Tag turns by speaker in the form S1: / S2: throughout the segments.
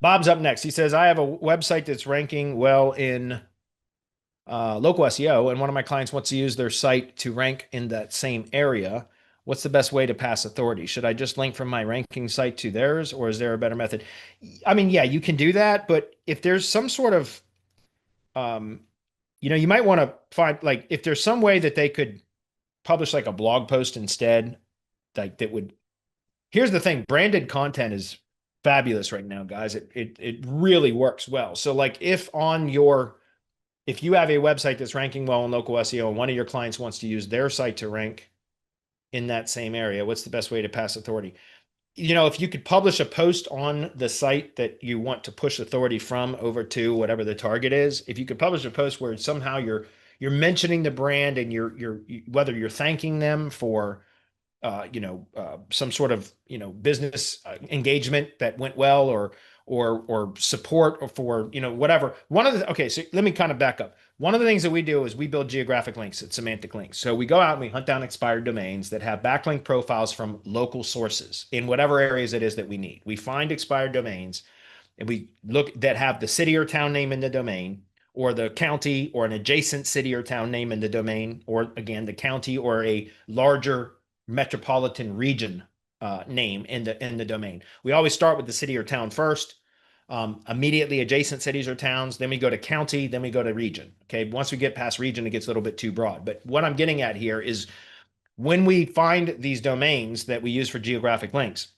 S1: Bob's up next. He says, I have a website that's ranking well in local SEO, and one of my clients wants to use their site to rank in that same area. What's the best way to pass authority? Should I just link from my ranking site to theirs, or is there a better method? I mean, yeah, you can do that, but if there's some sort of, um, you might want to find like if there's some way that they could publish like a blog post instead, like that would. Here's the thing: branded content is fabulous right now, guys. It really works well. So like if you have a website that's ranking well in local SEO and one of your clients wants to use their site to rank in that same area, what's the best way to pass authority? If you could publish a post on the site that you want to push authority from over to whatever the target is, if you could publish a post where somehow you're mentioning the brand and whether you're thanking them for some sort of business engagement that went well, or support, or for whatever. Okay, so let me kind of back up. One of the things that we do is we build geographic links at Semantic Links. So we go out and we hunt down expired domains that have backlink profiles from local sources in whatever areas it is that we need. We find expired domains and we look that have the city or town name in the domain, or the county or an adjacent city or town name in the domain, or again, the county or a larger metropolitan region name in the domain. We always start with the city or town first, immediately adjacent cities or towns. Then we go to county, then we go to region. Okay. Once we get past region, it gets a little bit too broad. But what I'm getting at here is when we find these domains that we use for geographic links,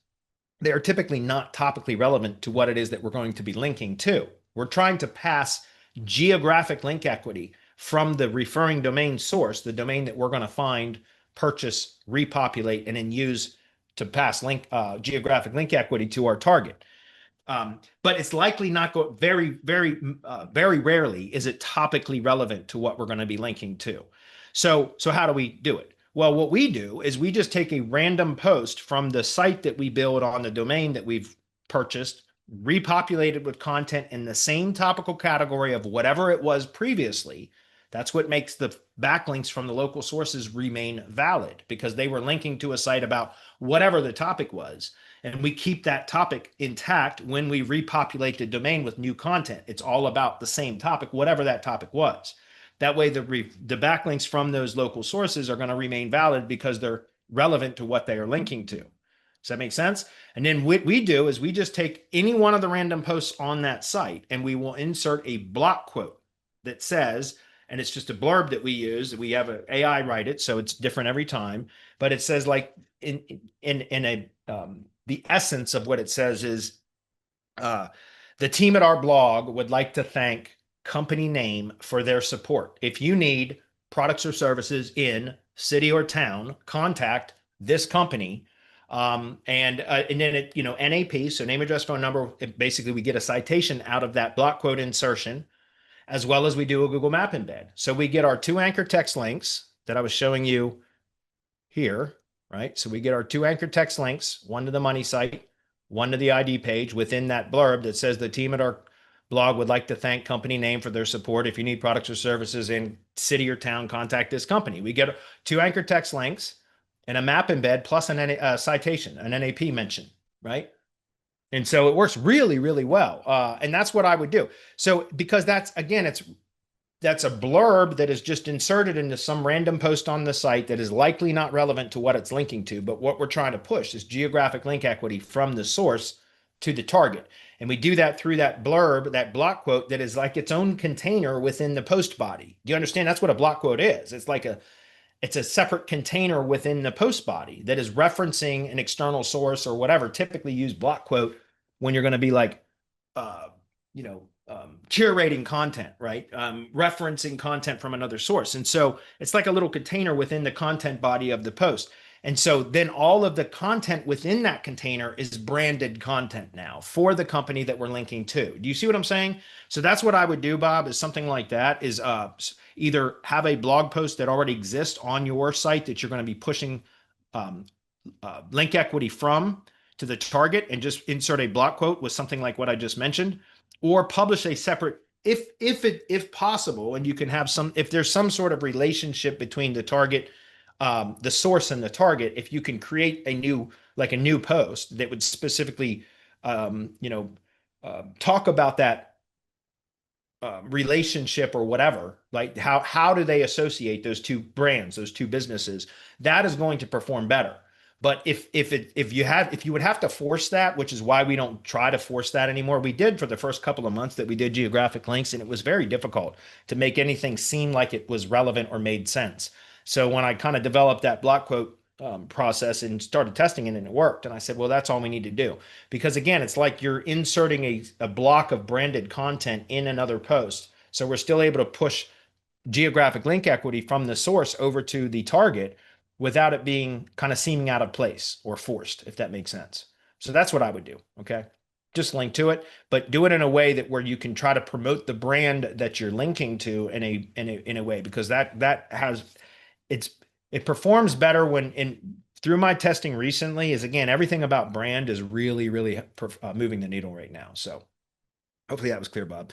S1: they are typically not topically relevant to what it is that we're going to be linking to. We're trying to pass geographic link equity from the referring domain source, the domain that we're going to find, purchase, repopulate, and then use to pass geographic link equity to our target. But it's likely not very rarely is it topically relevant to what we're going to be linking to. So how do we do it? Well, what we do is we just take a random post from the site that we build on the domain that we've purchased, repopulated with content in the same topical category of whatever it was previously. That's what makes the backlinks from the local sources remain valid, because they were linking to a site about whatever the topic was. And we keep that topic intact when we repopulate the domain with new content. It's all about the same topic, whatever that topic was. That way, the backlinks from those local sources are going to remain valid because they're relevant to what they are linking to. Does that make sense? And then what we do is we just take any one of the random posts on that site and we will insert a block quote that says, and it's just a blurb that we use. We have an AI write it, so it's different every time. But it says, like, the essence of what it says is, the team at our blog would like to thank company name for their support. If you need products or services in city or town, contact this company. And then it, NAP, so name, address, phone number. Basically, we get a citation out of that block quote insertion, as well as we do a Google Map embed. So we get our two anchor text links that I was showing you here, right? So we get our two anchor text links, one to the money site, one to the ID page within that blurb that says the team at our blog would like to thank company name for their support. If you need products or services in city or town, contact this company. We get two anchor text links and a map embed plus a citation, an NAP mention, right? And so it works really, really well. And that's what I would do. So because that's a blurb that is just inserted into some random post on the site that is likely not relevant to what it's linking to. But what we're trying to push is geographic link equity from the source to the target. And we do that through that blurb, that block quote that is like its own container within the post body. Do you understand? That's what a block quote is. It's a separate container within the post body that is referencing an external source or whatever. Typically use block quote when you're going to be like, curating content, right? Referencing content from another source. And so it's like a little container within the content body of the post. And so then all of the content within that container is branded content now for the company that we're linking to. Do you see what I'm saying? So that's what I would do, Bob, is something like that, is either have a blog post that already exists on your site that you're going to be pushing link equity from to the target, and just insert a block quote with something like what I just mentioned, or publish a separate, if possible, and you can have if there's some sort of relationship between the target, the source and the target, if you can create a new post that would specifically, talk about that relationship or whatever, like how do they associate those two brands, those two businesses, that is going to perform better. But if you would have to force that, which is why we don't try to force that anymore. We did for the first couple of months that we did geographic links, and it was very difficult to make anything seem like it was relevant or made sense. So when I kind of developed that block quote process and started testing it, and it worked, and I said, well, that's all we need to do. Because again, it's like you're inserting a block of branded content in another post. So we're still able to push geographic link equity from the source over to the target without it being kind of seeming out of place or forced, if that makes sense. So that's what I would do. Okay. Just link to it, but do it in a way that where you can try to promote the brand that you're linking to in a way, because that has it's it performs better when in through my testing recently is, again, everything about brand is really moving the needle right now. So hopefully that was clear, Bob.